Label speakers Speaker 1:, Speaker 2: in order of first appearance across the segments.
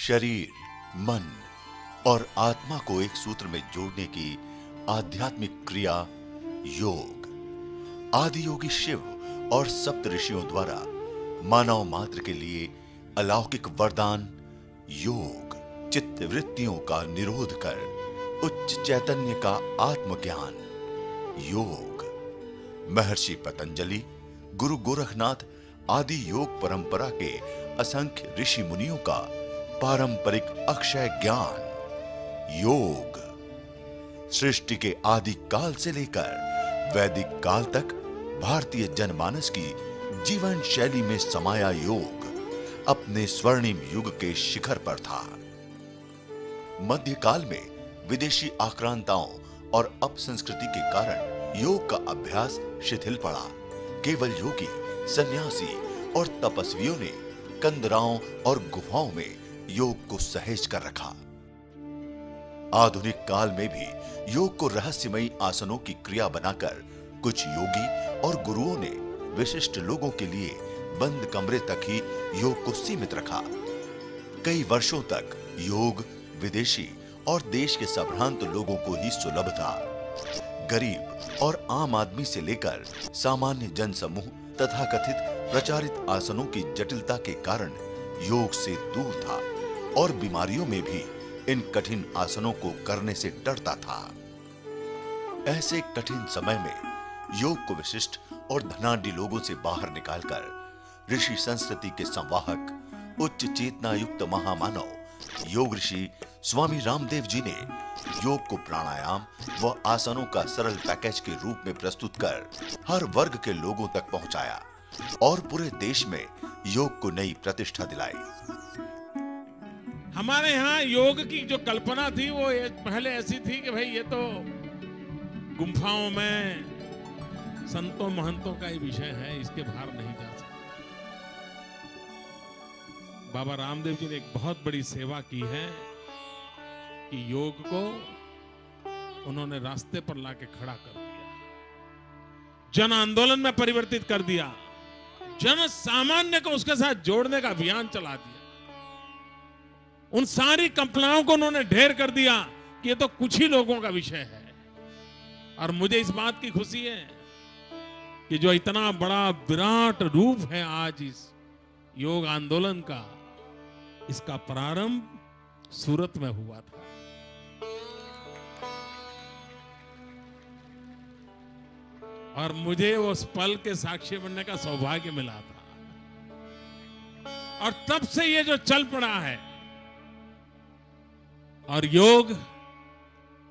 Speaker 1: शरीर, मन और आत्मा को एक सूत्र में जोड़ने की आध्यात्मिक क्रिया योग। आदि योगी शिव और सप्त ऋषियों द्वारा मानव मात्र के लिए अलौकिक वरदान योग, चित्त वृत्तियों का निरोध कर उच्च चैतन्य का आत्मज्ञान योग। महर्षि पतंजलि, गुरु गोरखनाथ आदि योग परंपरा के असंख्य ऋषि मुनियों का पारंपरिक अक्षय ज्ञान योग। सृष्टि के आदि काल से लेकर वैदिक काल तक भारतीय जनमानस की जीवन शैली में समाया योग अपने स्वर्णिम युग के शिखर पर था। मध्यकाल में विदेशी आक्रांताओं और अपसंस्कृति के कारण योग का अभ्यास शिथिल पड़ा। केवल योगी, सन्यासी और तपस्वियों ने कंदराओं और गुफाओं में योग को सहेज कर रखा। आधुनिक काल में भी योग को रहस्यमयी आसनों की क्रिया बनाकर कुछ योगी और गुरुओं ने विशिष्ट लोगों के लिए बंद कमरे तक ही योग को सीमित रखा। कई वर्षों तक योग विदेशी और देश के संभ्रांत लोगों को ही सुलभ था। गरीब और आम आदमी से लेकर सामान्य जनसमूह तथाकथित प्रचारित आसनों की जटिलता के कारण योग से दूर था और बीमारियों में भी इन कठिन आसनों को करने से डरता था। ऐसे कठिन समय में योग को विशिष्ट और धनाढ्य लोगों से बाहर निकालकर ऋषि संस्कृति के संवाहक, उच्च चेतना युक्त महामानव योग ऋषि स्वामी रामदेव जी ने योग को प्राणायाम व आसनों का सरल पैकेज के रूप में प्रस्तुत कर हर वर्ग के लोगों तक पहुंचाया और पूरे देश में योग को नई प्रतिष्ठा दिलाई।
Speaker 2: हमारे यहाँ योग की जो कल्पना थी वो पहले ऐसी थी कि भाई ये तो गुफाओं में संतों महंतों का ही विषय है, इसके बाहर नहीं जा सकते। बाबा रामदेव जी ने एक बहुत बड़ी सेवा की है कि योग को उन्होंने रास्ते पर लाके खड़ा कर दिया, जन आंदोलन में परिवर्तित कर दिया, जन सामान्य को उसके साथ जोड़ने का अभियान चला दिया। उन सारी कल्पनाओं को उन्होंने ढेर कर दिया कि ये तो कुछ ही लोगों का विषय है। और मुझे इस बात की खुशी है कि जो इतना बड़ा विराट रूप है आज इस योग आंदोलन का, इसका प्रारंभ सूरत में हुआ था। और मुझे उस पल के साक्षी बनने का सौभाग्य मिला था। और तब से ये जो चल पड़ा है, और योग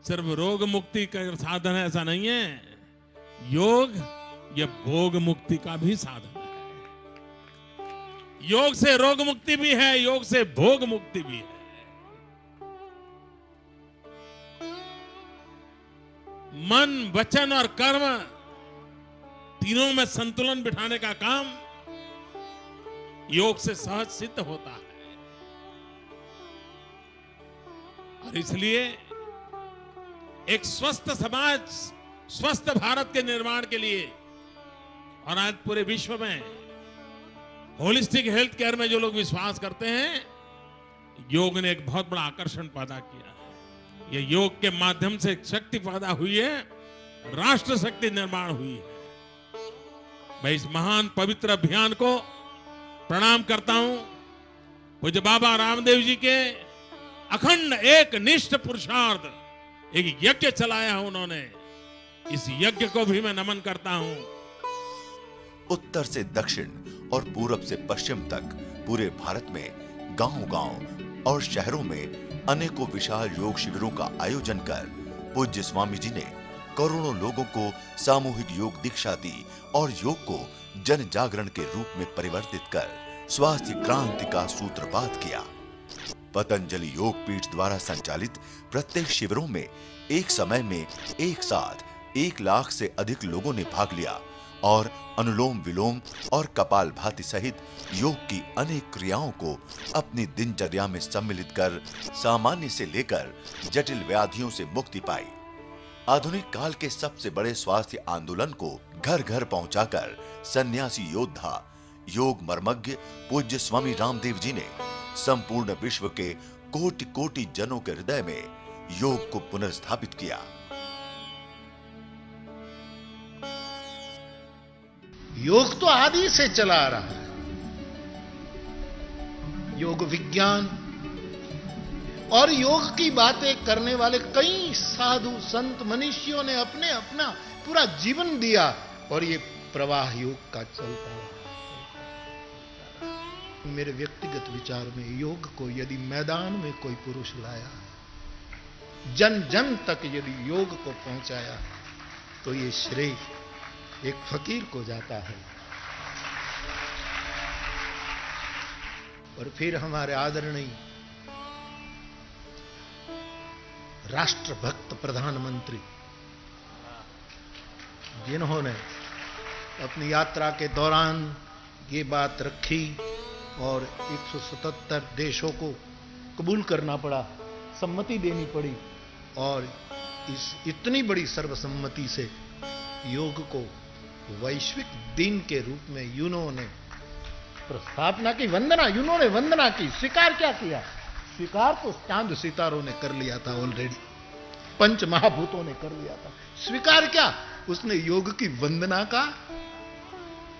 Speaker 2: सिर्फ रोग मुक्ति का साधन है ऐसा नहीं है, योग ये भोग मुक्ति का भी साधन है। योग से रोग मुक्ति भी है, योग से भोग मुक्ति भी है। मन, वचन और कर्म तीनों में संतुलन बिठाने का काम योग से सहज सिद्ध होता है। और इसलिए एक स्वस्थ समाज, स्वस्थ भारत के निर्माण के लिए, और आज पूरे विश्व में होलिस्टिक हेल्थ केयर में जो लोग विश्वास करते हैं, योग ने एक बहुत बड़ा आकर्षण पैदा किया है। ये योग के माध्यम से शक्ति पैदा हुई है, राष्ट्र शक्ति निर्माण हुई है। मैं इस महान पवित्र अभियान को प्रणाम करता हूं। पूज्य बाबा रामदेव जी के अखंड एक निष्ठ पुरुषार्थ एक यज्ञ चलाया है उन्होंने, इस यज्ञ को भी मैं नमन करता हूं।
Speaker 1: उत्तर से दक्षिण और पूरब से पश्चिम तक पूरे भारत में गांव-गांव और शहरों में अनेकों विशाल योग शिविरों का आयोजन कर पूज्य स्वामी जी ने करोड़ों लोगों को सामूहिक योग दीक्षा दी और योग को जन जागरण के रूप में परिवर्तित कर स्वास्थ्य क्रांति का सूत्रपात किया। पतंजलि योग पीठ द्वारा संचालित प्रत्येक शिविरों में एक समय में एक साथ 1 लाख से अधिक लोगों ने भाग लिया और अनुलोम विलोम और कपालभाति सहित योग की अनेक क्रियाओं को अपनी दिनचर्या में सम्मिलित कर सामान्य से लेकर जटिल व्याधियों से मुक्ति पाई। आधुनिक काल के सबसे बड़े स्वास्थ्य आंदोलन को घर घर पहुंचाकर सन्यासी योद्धा योग मर्मज्ञ पूज्य स्वामी रामदेव जी ने संपूर्ण विश्व के कोटि कोटि जनों के हृदय में योग को पुनर्स्थापित किया।
Speaker 3: योग तो आदि से चला आ रहा है। योग विज्ञान और योग की बातें करने वाले कई साधु संत मनीषियों ने अपने अपना पूरा जीवन दिया और ये प्रवाह योग का चलता रहा। मेरे व्यक्तिगत विचार में योग को यदि मैदान में कोई पुरुष लाया, जन जन तक यदि योग को पहुंचाया, तो ये श्रेय एक फकीर को जाता है। और फिर हमारे आदरणीय राष्ट्रभक्त प्रधानमंत्री, जिन्होंने अपनी यात्रा के दौरान ये बात रखी और 177 देशों को कबूल करना पड़ा, सम्मति देनी पड़ी, और इस इतनी बड़ी सर्वसम्मति से योग को वैश्विक दिन के रूप में यूनो ने प्रस्थापना की, वंदना, यूनो ने वंदना की। स्वीकार क्या किया? स्वीकार तो चांद सितारों ने कर लिया था ऑलरेडी, पंच महाभूतों ने कर लिया था। स्वीकार क्या? उसने योग की वंदना का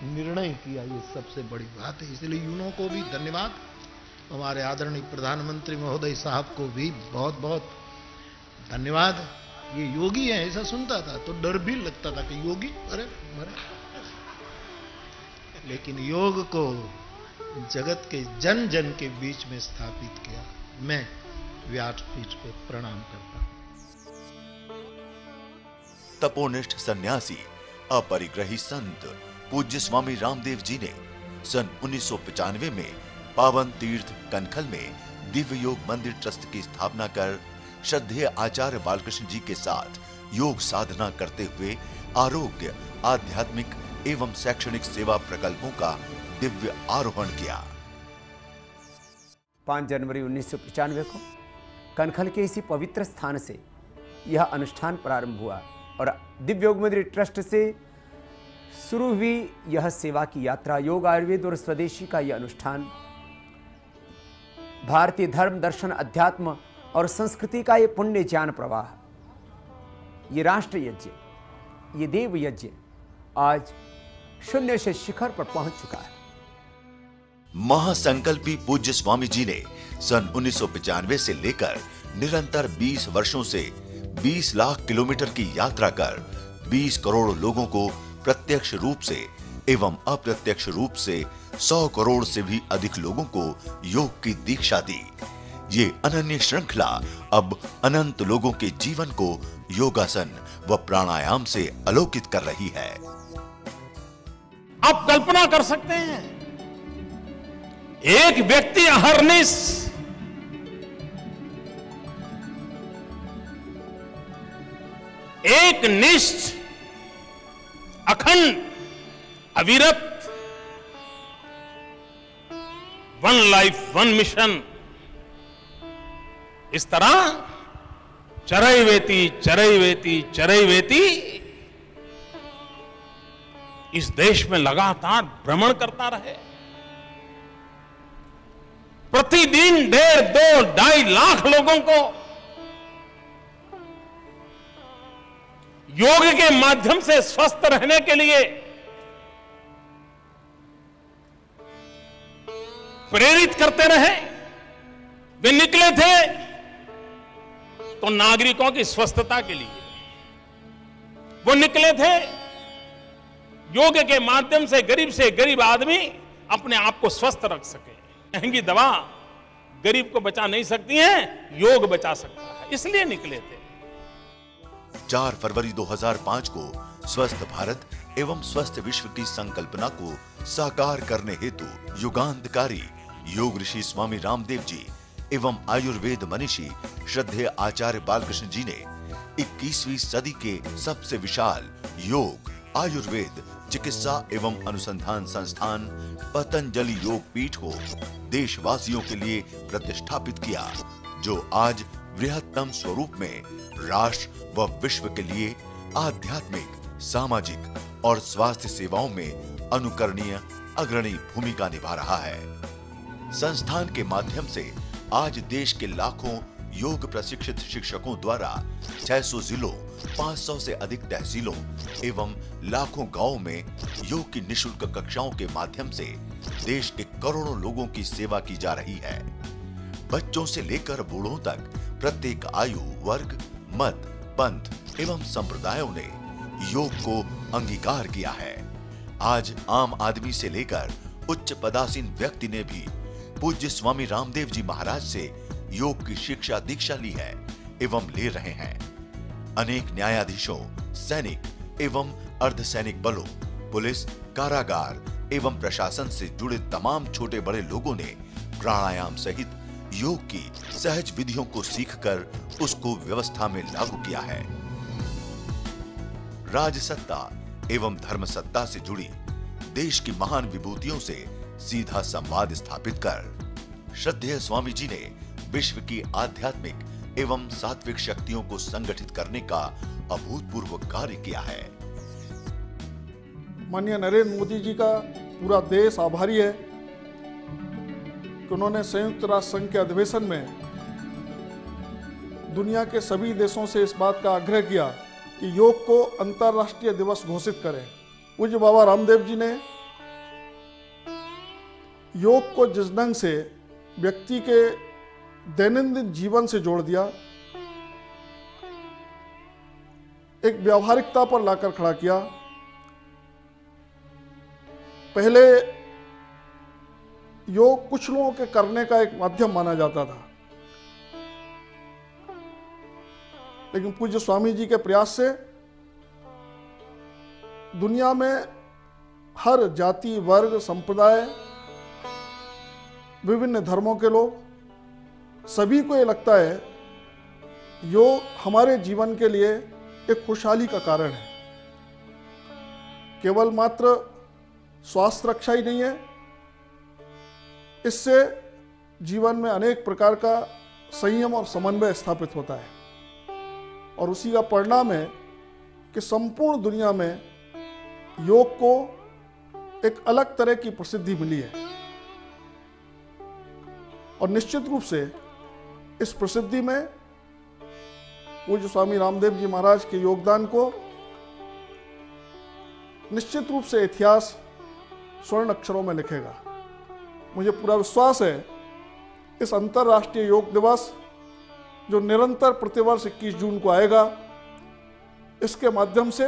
Speaker 3: निर्णय किया। ये सबसे बड़ी बात है। इसलिए यूनो को भी धन्यवाद, हमारे आदरणीय प्रधानमंत्री महोदय साहब को भी बहुत बहुत धन्यवाद। ये योगी है ऐसा सुनता था तो डर भी लगता था कि योगी, अरे अरे, लेकिन योग को जगत के जन जन के बीच में स्थापित किया। मैं व्यासपीठ पे प्रणाम करता हूं।
Speaker 1: तपोनिष्ठ सन्यासी अपरिग्रही संत पूज्य स्वामी रामदेव जी ने सन 1995 में पावन तीर्थ कनखल में दिव्य योग मंदिर ट्रस्ट की स्थापना कर श्रद्धेय आचार्य बालकृष्ण जी के साथ योग साधना करते हुए आरोग्य, आध्यात्मिक एवं शैक्षणिक सेवा प्रकल्पों का दिव्य आरोहण किया।
Speaker 4: 5 जनवरी 1995 को कनखल के इसी पवित्र स्थान से यह अनुष्ठान प्रारंभ हुआ और दिव्य योग मंदिर ट्रस्ट से शुरू हुई यह सेवा की यात्रा, योग, आयुर्वेद और स्वदेशी का यह अनुष्ठान भारतीय धर्म, दर्शन, अध्यात्म और संस्कृति का ये पुण्य ज्ञान प्रवाह, ये राष्ट्र यज्ञ, ये देव यज्ञ आज शून्य से शिखर पर पहुंच चुका है।
Speaker 1: महासंकल्पी पूज्य स्वामी जी ने सन 1995 से लेकर निरंतर 20 वर्षों से 20 लाख किलोमीटर की यात्रा कर 20 करोड़ लोगों को प्रत्यक्ष रूप से एवं अप्रत्यक्ष रूप से 100 करोड़ से भी अधिक लोगों को योग की दीक्षा दी। ये अनन्य श्रृंखला अब अनंत लोगों के जीवन को योगासन व प्राणायाम से अलौकित कर रही है।
Speaker 2: आप कल्पना कर सकते हैं, एक व्यक्ति अहर्निश एक निष्ठ, अखंड, अविरत, वन लाइफ वन मिशन, इस तरह चरैवेति चरैवेति चरैवेति इस देश में लगातार भ्रमण करता रहे। प्रतिदिन 1.5, 2, 2.5 लाख लोगों को योग के माध्यम से स्वस्थ रहने के लिए प्रेरित करते रहे। वे निकले थे तो नागरिकों की स्वस्थता के लिए, वो निकले थे योग के माध्यम से गरीब आदमी अपने आप को स्वस्थ रख सके। महंगी दवा गरीब को बचा नहीं सकती है, योग बचा सकता है, इसलिए निकले थे।
Speaker 1: 4 फरवरी 2005 को स्वस्थ भारत एवं स्वस्थ विश्व की संकल्पना को साकार करने हेतु युगांतकारी योग ऋषि स्वामी रामदेव जी एवं आयुर्वेद मनीषी श्रद्धेय आचार्य बालकृष्ण जी ने 21वीं सदी के सबसे विशाल योग, आयुर्वेद, चिकित्सा एवं अनुसंधान संस्थान पतंजलि योग पीठ को देशवासियों के लिए प्रतिष्ठापित किया, जो आज बृहत्तम स्वरूप में राष्ट्र व विश्व के लिए आध्यात्मिक, सामाजिक और स्वास्थ्य सेवाओं में अनुकरणीय अग्रणी भूमिका निभा रहा है। संस्थान के माध्यम से आज देश के लाखों योग प्रशिक्षित शिक्षकों द्वारा 600 जिलों, 500 से अधिक तहसीलों एवं लाखों गांवों में योग की निशुल्क कक्षाओं के माध्यम से देश के करोड़ों लोगों की सेवा की जा रही है। बच्चों से लेकर बूढ़ों तक प्रत्येक आयु, वर्ग, मत, पंथ एवं संप्रदायों ने योग को अंगीकार किया है। आज आम आदमी से लेकर उच्च पदासीन व्यक्ति ने भी पूज्य स्वामी रामदेव जी महाराज से योग की शिक्षा दीक्षा ली है एवं ले रहे हैं। अनेक न्यायाधीशों, सैनिक एवं अर्धसैनिक बलों, पुलिस, कारागार एवं प्रशासन से जुड़े तमाम छोटे बड़े लोगों ने प्राणायाम सहित योग की सहज विधियों को सीखकर उसको व्यवस्था में लागू किया है। राजसत्ता एवं धर्म सत्ता से जुड़ी देश की महान विभूतियों से सीधा संवाद स्थापित कर श्रद्धेय स्वामी जी ने विश्व की आध्यात्मिक एवं सात्विक शक्तियों को संगठित करने का अभूतपूर्व कार्य किया है।
Speaker 5: माननीय नरेंद्र मोदी जी का पूरा देश आभारी है कि उन्होंने संयुक्त राष्ट्र संघ के अधिवेशन में दुनिया के सभी देशों से इस बात का आग्रह किया कि योग को अंतर्राष्ट्रीय दिवस घोषित करें। पूज्य बाबा रामदेव जी ने योग को जिस ढंग से व्यक्ति के दैनंदिन जीवन से जोड़ दिया, एक व्यावहारिकता पर लाकर खड़ा किया। पहले योग कुछ लोगों के करने का एक माध्यम माना जाता था, लेकिन पूज्य स्वामी जी के प्रयास से दुनिया में हर जाति, वर्ग, संप्रदाय, विभिन्न धर्मों के लोग, सभी को ये लगता है योग हमारे जीवन के लिए एक खुशहाली का कारण है। केवल मात्र स्वास्थ्य रक्षा ही नहीं है, इससे जीवन में अनेक प्रकार का संयम और समन्वय स्थापित होता है और उसी का परिणाम है कि संपूर्ण दुनिया में योग को एक अलग तरह की प्रसिद्धि मिली है और निश्चित रूप से इस प्रसिद्धि में पूज्य स्वामी रामदेव जी महाराज के योगदान को निश्चित रूप से इतिहास स्वर्ण अक्षरों में लिखेगा। मुझे पूरा विश्वास है इस अंतर्राष्ट्रीय योग दिवस जो निरंतर प्रतिवर्ष 21 जून को आएगा, इसके माध्यम से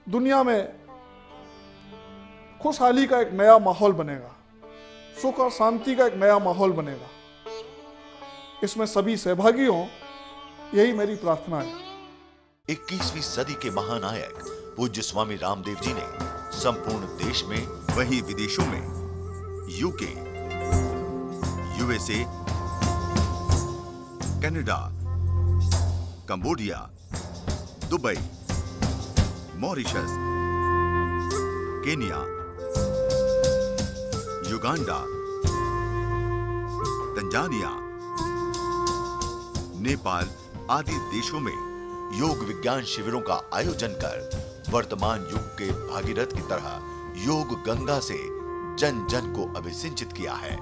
Speaker 5: दुनिया में खुशहाली का एक नया माहौल बनेगा, सुख और शांति का एक नया माहौल बनेगा। इसमें सभी सहभागी हों, यही मेरी प्रार्थना है।
Speaker 1: 21वीं सदी के महानायक पूज्य स्वामी रामदेव जी ने संपूर्ण देश में, वहीं विदेशों में, UK, USA, Canada, Cambodia, Dubai, Mauritius, Kenya, Uganda, Tanzania, Nepal आदि देशों में योग विज्ञान शिविरों का आयोजन कर वर्तमान युग के भागीरथ की तरह योग गंगा से जन जन को अभिसिंचित किया है।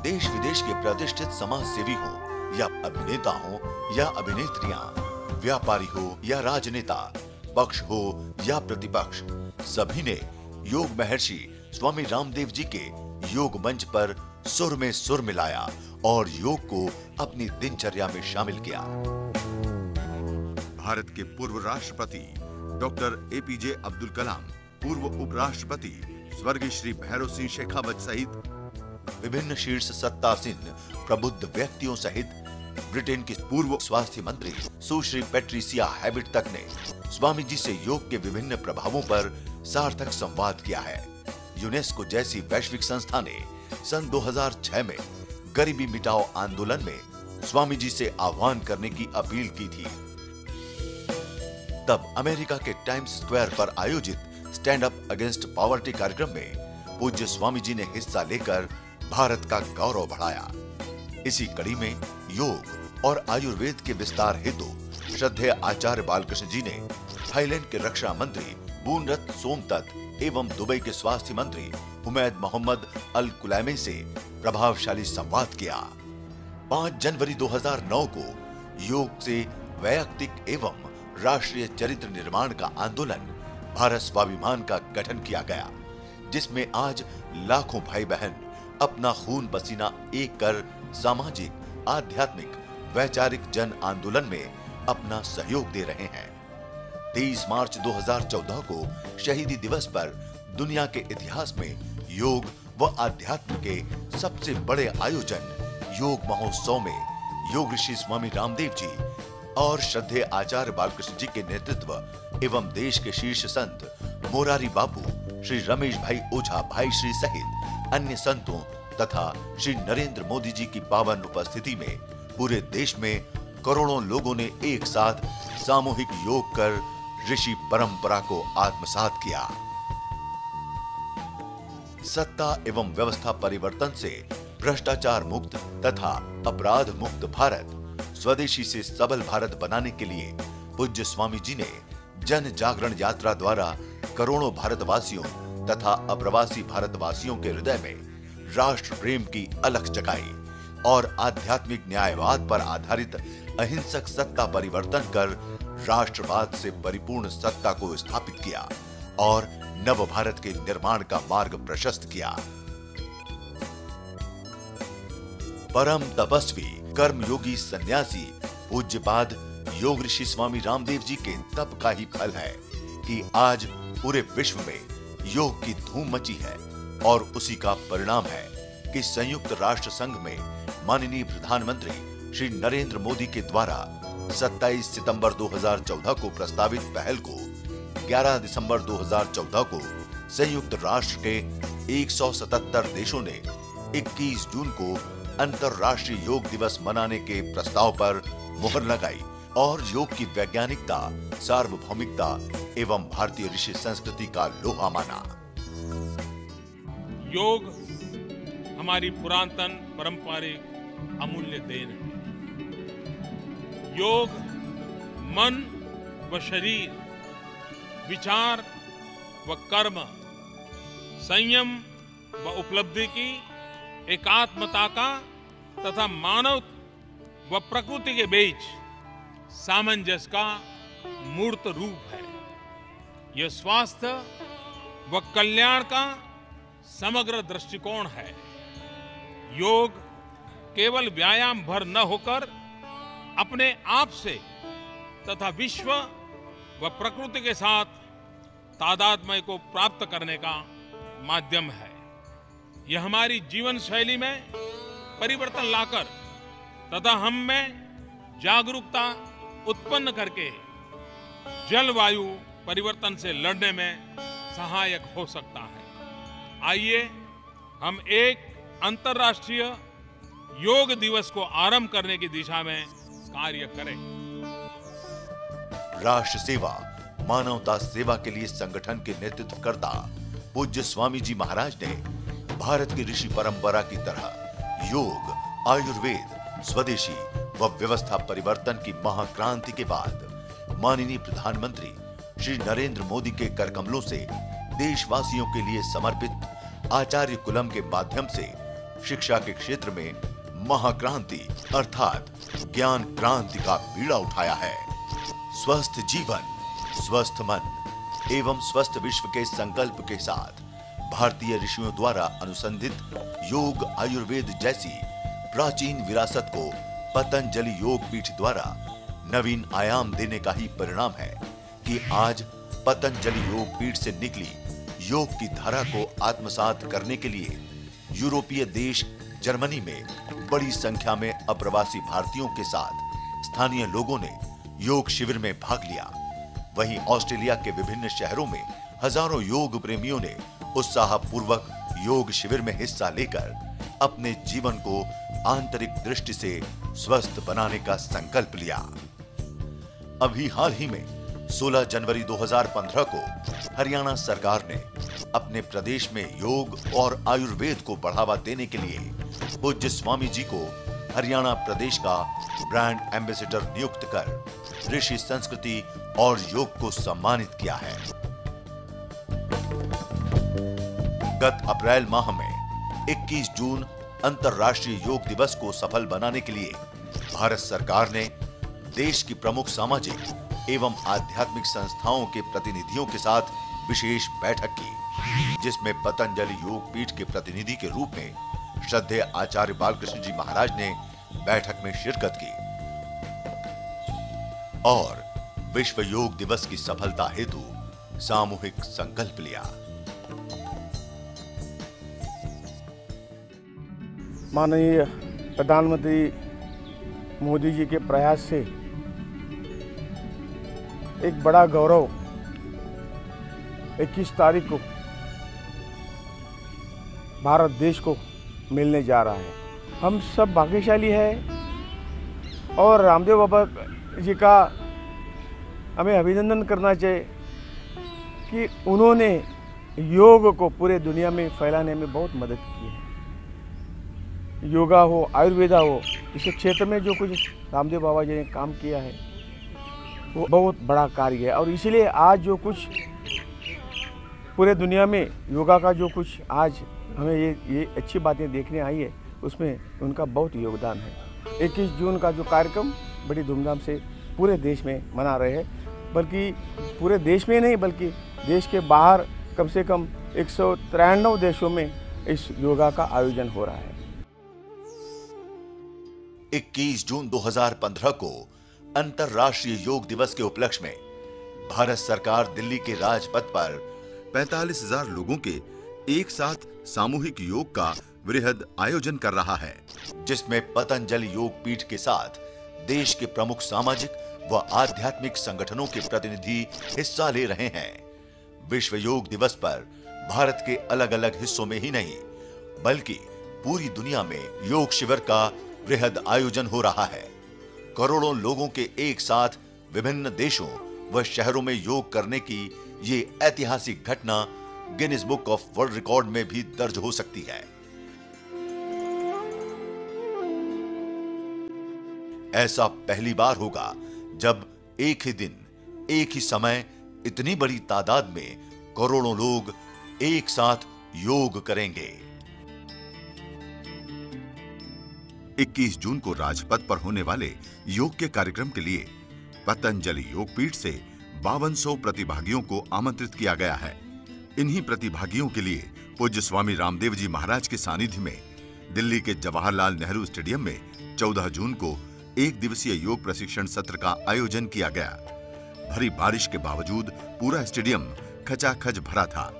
Speaker 1: देश विदेश के प्रतिष्ठित समाज सेवी हो या अभिनेता हो या अभिनेत्रियां, व्यापारी हो या राजनेता, पक्ष हो या प्रतिपक्ष, सभी ने योग महर्षि स्वामी रामदेव जी के योग मंच पर सुर में सुर मिलाया और योग को अपनी दिनचर्या में शामिल किया। भारत के पूर्व राष्ट्रपति डॉक्टर एपीजे अब्दुल कलाम, पूर्व उपराष्ट्रपति स्वर्गीय श्री भैरव सिंह शेखावत सहित विभिन्न शीर्ष सत्तासीन प्रबुद्ध व्यक्तियों सहित ब्रिटेन की पूर्व स्वास्थ्य मंत्री सुश्री पैट्रिसिया हैबिट तक ने स्वामी जी से योग के विभिन्न प्रभावों पर सार्थक संवाद किया है। यूनेस्को जैसी वैश्विक संस्था ने सन 2006 में गरीबी मिटाओ आंदोलन में स्वामी जी से आह्वान करने की अपील की थी। तब अमेरिका के टाइम्स स्क्वायर पर आयोजित स्टैंड अप अगेंस्ट पॉवर्टी कार्यक्रम में पूज्य स्वामी जी ने हिस्सा लेकर भारत का गौरव बढ़ाया। इसी कड़ी में योग और आयुर्वेद के विस्तार हेतु श्रद्धेय आचार्य बालकृष्ण जी ने थाईलैंड के रक्षा मंत्री बूनरत सोमतत एवं दुबई के स्वास्थ्य मंत्री उमैद मोहम्मद अल कुलैमी से प्रभावशाली संवाद किया। 5 जनवरी 2009 को योग से वैयक्तिक एवं राष्ट्रीय चरित्र निर्माण का आंदोलन भारत स्वाभिमान का गठन किया गया, जिसमें आज लाखों भाई बहन अपना खून पसीना एक कर सामाजिक, आध्यात्मिक, वैचारिक जन आंदोलन में अपना सहयोग दे रहे हैं। 23 मार्च 2014 को शहीदी दिवस पर दुनिया के इतिहास में योग व अध्यात्म के सबसे बड़े आयोजन योग महोत्सव में योग ऋषि स्वामी रामदेव जी और श्रद्धेय आचार्य बालकृष्ण जी के नेतृत्व एवं देश के शीर्ष संत मोरारी बापू, श्री रमेश भाई ओझा भाई श्री सहित अन्य संतों तथा श्री नरेंद्र मोदी जी की पावन उपस्थिति में पूरे देश में करोड़ों लोगों ने एक साथ सामूहिक योग कर ऋषि परंपरा को आत्मसात किया। सत्ता एवं व्यवस्था परिवर्तन से भ्रष्टाचार मुक्त तथा अपराध मुक्त भारत, स्वदेशी से सबल भारत बनाने के लिए पूज्य स्वामी जी ने जन जागरण यात्रा द्वारा करोड़ों भारतवासियों तथा अप्रवासी भारतवासियों के हृदय में राष्ट्र प्रेम की अलख जगाई और आध्यात्मिक न्यायवाद पर आधारित अहिंसक सत्ता परिवर्तन कर राष्ट्रवाद से परिपूर्ण सत्ता को स्थापित किया और नव भारत के निर्माण का मार्ग प्रशस्त किया। परम तपस्वी कर्मयोगी सन्यासी पूज्यपाद योग ऋषि स्वामी रामदेव जी के तप का ही फल है कि आज पूरे विश्व में योग की धूम मची है और उसी का परिणाम है कि संयुक्त राष्ट्र संघ में माननीय प्रधानमंत्री श्री नरेंद्र मोदी के द्वारा 27 सितंबर 2014 को प्रस्तावित पहल को 11 दिसंबर 2014 को संयुक्त राष्ट्र के 177 देशों ने 21 जून को अंतर्राष्ट्रीय योग दिवस मनाने के प्रस्ताव पर मुहर लगाई और योग की वैज्ञानिकता, सार्वभौमिकता एवं भारतीय ऋषि संस्कृति का लोहा माना।
Speaker 2: योग हमारी पुरातन पारंपरिक अमूल्य देन है। योग मन व शरीर, विचार व कर्म, संयम व उपलब्धि की एकात्मता का तथा मानव व प्रकृति के बीच सामंजस्य का मूर्त रूप है। यह स्वास्थ्य व कल्याण का समग्र दृष्टिकोण है। योग केवल व्यायाम भर न होकर अपने आप से तथा विश्व व प्रकृति के साथ तादात्म्य को प्राप्त करने का माध्यम है। यह हमारी जीवन शैली में परिवर्तन लाकर तथा हम में जागरूकता उत्पन्न करके जलवायु परिवर्तन से लड़ने में सहायक हो सकता है। आइए हम एक अंतर्राष्ट्रीय योग दिवस को आरंभ करने की दिशा में कार्य करें।
Speaker 1: राष्ट्र सेवा, मानवता सेवा के लिए संगठन के नेतृत्व करता पूज्य स्वामी जी महाराज ने भारत की ऋषि परंपरा की तरह योग, आयुर्वेद, स्वदेशी व व्यवस्था परिवर्तन की महाक्रांति के बाद माननीय प्रधानमंत्री श्री नरेंद्र मोदी के करकमलों से देशवासियों के लिए समर्पित आचार्य कुलम के माध्यम से शिक्षा के क्षेत्र में महाक्रांति अर्थात ज्ञान क्रांति का बीड़ा उठाया है। स्वस्थ जीवन, स्वस्थ मन एवं स्वस्थ विश्व के संकल्प के साथ भारतीय ऋषियों द्वारा अनुसंधित योग, आयुर्वेद जैसी प्राचीन विरासत को पतंजलि योग पीठ द्वारा नवीन आयाम देने का ही परिणाम है कि आज पतंजलि योग पीठ से निकली योग की धारा को आत्मसात करने के लिए यूरोपीय देश जर्मनी में बड़ी संख्या में अप्रवासी भारतीयों के साथ स्थानीय लोगों ने योग शिविर में भाग लिया। वहीं ऑस्ट्रेलिया के विभिन्न शहरों में हजारों योग प्रेमियों ने उत्साहपूर्वक योग शिविर में हिस्सा लेकर अपने जीवन को आंतरिक दृष्टि से स्वस्थ बनाने का संकल्प लिया। अभी हाल ही में 16 जनवरी 2015 को हरियाणा सरकार ने अपने प्रदेश में योग और आयुर्वेद को बढ़ावा देने के लिए पूज्य स्वामी जी को हरियाणा प्रदेश का ब्रांड एम्बेसडर नियुक्त कर ऋषि संस्कृति और योग को सम्मानित किया है। गत अप्रैल माह में 21 जून अंतर्राष्ट्रीय योग दिवस को सफल बनाने के लिए भारत सरकार ने देश की प्रमुख सामाजिक एवं आध्यात्मिक संस्थाओं के प्रतिनिधियों के साथ विशेष बैठक की, जिसमें पतंजलि योग पीठ के प्रतिनिधि के रूप में श्रद्धेय आचार्य बालकृष्ण जी महाराज ने बैठक में शिरकत की और विश्व योग दिवस की सफलता हेतु सामूहिक संकल्प लिया।
Speaker 5: माननीय प्रधानमंत्री मोदी जी के प्रयास से एक बड़ा गौरव 21 तारीख को भारत देश को मिलने जा रहा है। हम सब भाग्यशाली हैं और रामदेव बाबा जी का हमें अभिनंदन करना चाहिए कि उन्होंने योग को पूरे दुनिया में फैलाने में बहुत मदद की है। योगा हो, आयुर्वेदा हो, इस क्षेत्र में जो कुछ रामदेव बाबा जी ने काम किया है वो बहुत बड़ा कार्य है और इसीलिए आज जो कुछ पूरे दुनिया में योगा का जो कुछ आज हमें ये अच्छी बातें देखने आई है उसमें उनका बहुत योगदान है। 21 जून का जो कार्यक्रम बड़ी धूमधाम से पूरे देश में मना रहे हैं, बल्कि पूरे देश में नहीं बल्कि देश के बाहर कम से कम 193 देशों में इस योगा का आयोजन हो रहा है।
Speaker 1: 21 जून 2015 को अंतर्राष्ट्रीय योग दिवस के उपलक्ष्य में भारत सरकार दिल्ली के राजपथ पर 45,000 लोगों के एक साथ सामूहिक योग का वृहद आयोजन कर रहा है, जिसमें पतंजलि योग पीठ के साथ देश के प्रमुख सामाजिक व आध्यात्मिक संगठनों के प्रतिनिधि हिस्सा ले रहे हैं। विश्व योग दिवस पर भारत के अलग अलग हिस्सों में ही नहीं बल्कि पूरी दुनिया में योग शिविर का वृहद आयोजन हो रहा है। करोड़ों लोगों के एक साथ विभिन्न देशों व शहरों में योग करने की ये ऐतिहासिक घटना Guinness book of world record में भी दर्ज हो सकती है। ऐसा पहली बार होगा जब एक ही दिन, एक ही समय इतनी बड़ी तादाद में करोड़ों लोग एक साथ योग करेंगे। 21 जून को राजपथ पर होने वाले योग के कार्यक्रम के लिए पतंजलि योग पीठ से 5200 प्रतिभागियों को आमंत्रित किया गया है। इन्हीं प्रतिभागियों के लिए पूज्य स्वामी रामदेव जी महाराज के सानिध्य में दिल्ली के जवाहरलाल नेहरू स्टेडियम में 14 जून को एक दिवसीय योग प्रशिक्षण सत्र का आयोजन किया गया। भरी बारिश के बावजूद पूरा स्टेडियम खचाखच भरा था।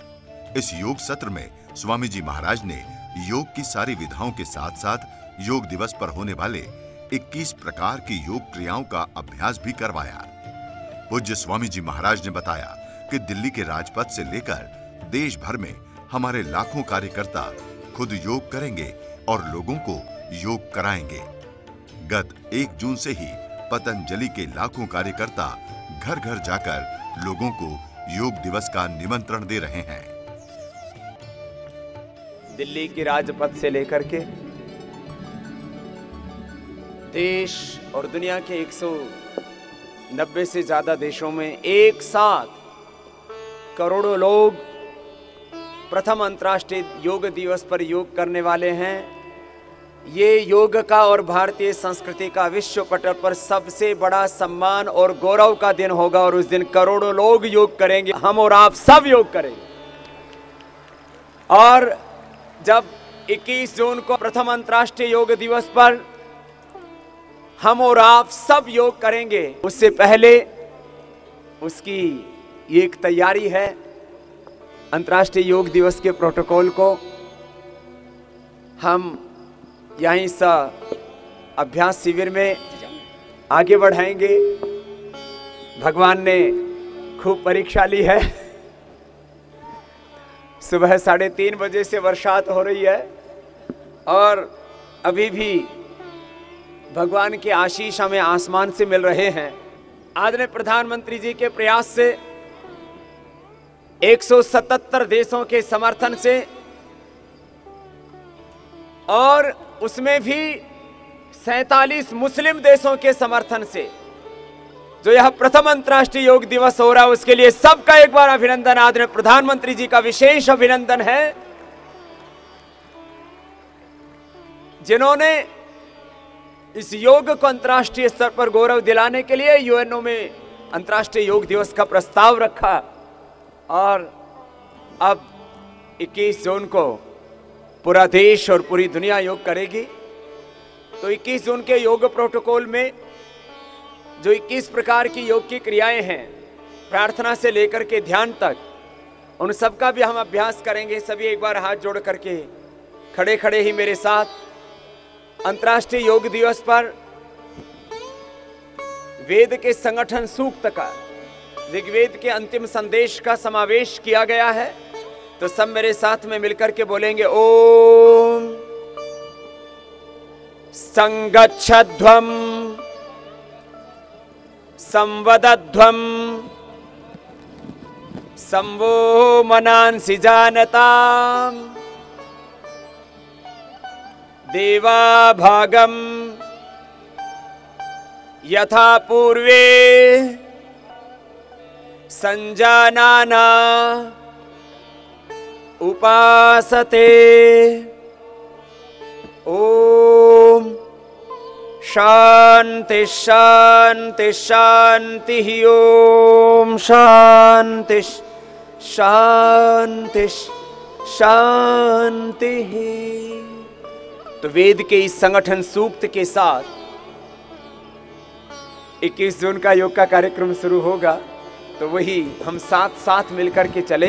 Speaker 1: इस योग सत्र में स्वामी जी महाराज ने योग की सारी विधाओं के साथ साथ योग दिवस पर होने वाले 21 प्रकार की योग क्रियाओं का अभ्यास भी करवाया। पूज्य स्वामी जी महाराज ने बताया कि दिल्ली के राजपथ से लेकर देश भर में हमारे लाखों कार्यकर्ता खुद योग करेंगे और लोगों को योग कराएंगे। गत 1 जून से ही पतंजलि के लाखों कार्यकर्ता घर घर जाकर लोगों को योग दिवस का निमंत्रण दे रहे हैं।
Speaker 4: दिल्ली के राजपथ से लेकर के देश और दुनिया के 190 से ज्यादा देशों में एक साथ करोड़ों लोग प्रथम अंतर्राष्ट्रीय योग दिवस पर योग करने वाले हैं। ये योग का और भारतीय संस्कृति का विश्व पटल पर सबसे बड़ा सम्मान और गौरव का दिन होगा और उस दिन करोड़ों लोग योग करेंगे। हम और आप सब योग करेंगे। और जब 21 जून को प्रथम अंतर्राष्ट्रीय योग दिवस पर हम और आप सब योग करेंगे, उससे पहले उसकी एक तैयारी है। अंतर्राष्ट्रीय योग दिवस के प्रोटोकॉल को हम यहीं सा अभ्यास शिविर में आगे बढ़ाएंगे। भगवान ने खूब परीक्षा ली है। सुबह 3:30 बजे से बरसात हो रही है और अभी भी भगवान के आशीष हमें आसमान से मिल रहे हैं। आदरणीय प्रधानमंत्री जी के प्रयास से 177 देशों के समर्थन से और उसमें भी 47 मुस्लिम देशों के समर्थन से जो यह प्रथम अंतर्राष्ट्रीय योग दिवस हो रहा है, उसके लिए सबका एक बार अभिनंदन। आदरणीय प्रधानमंत्री जी का विशेष अभिनंदन है जिन्होंने इस योग को अंतर्राष्ट्रीय स्तर पर गौरव दिलाने के लिए यूएनओ में अंतर्राष्ट्रीय योग दिवस का प्रस्ताव रखा। और अब 21 जून को पूरा देश और पूरी दुनिया योग करेगी। तो 21 जून के योग प्रोटोकॉल में जो 21 प्रकार की योग की क्रियाएं हैं, प्रार्थना से लेकर के ध्यान तक, उन सब का भी हम अभ्यास करेंगे। सभी एक बार हाथ जोड़ करके खड़े खड़े ही मेरे साथ अंतर्राष्ट्रीय योग दिवस पर वेद के संगठन सूक्त का, ऋग्वेद के अंतिम संदेश का समावेश किया गया है। तो सब मेरे साथ में मिलकर के बोलेंगे, ओम संगच्छध्वम संवदध्वम संवो मनांसि जानताम देवा भागम यथा पूर्वे संजानाना उपासते। ओम शांति शांति शांति। ओम शांति शांति शांति। तो वेद के इस संगठन सूक्त के साथ 21 जून का योग का कार्यक्रम शुरू होगा। तो वही हम साथ साथ मिलकर के चले।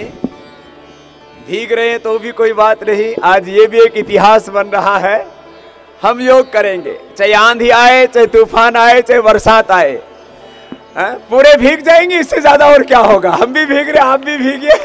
Speaker 4: भीग रहे हैं तो भी कोई बात नहीं, आज ये भी एक इतिहास बन रहा है। हम योग करेंगे, चाहे आंधी आए, चाहे तूफान आए, चाहे बरसात आए, पूरे भीग जाएंगे। इससे ज्यादा और क्या होगा। हम भी भीग रहे, आप भी भीगिए।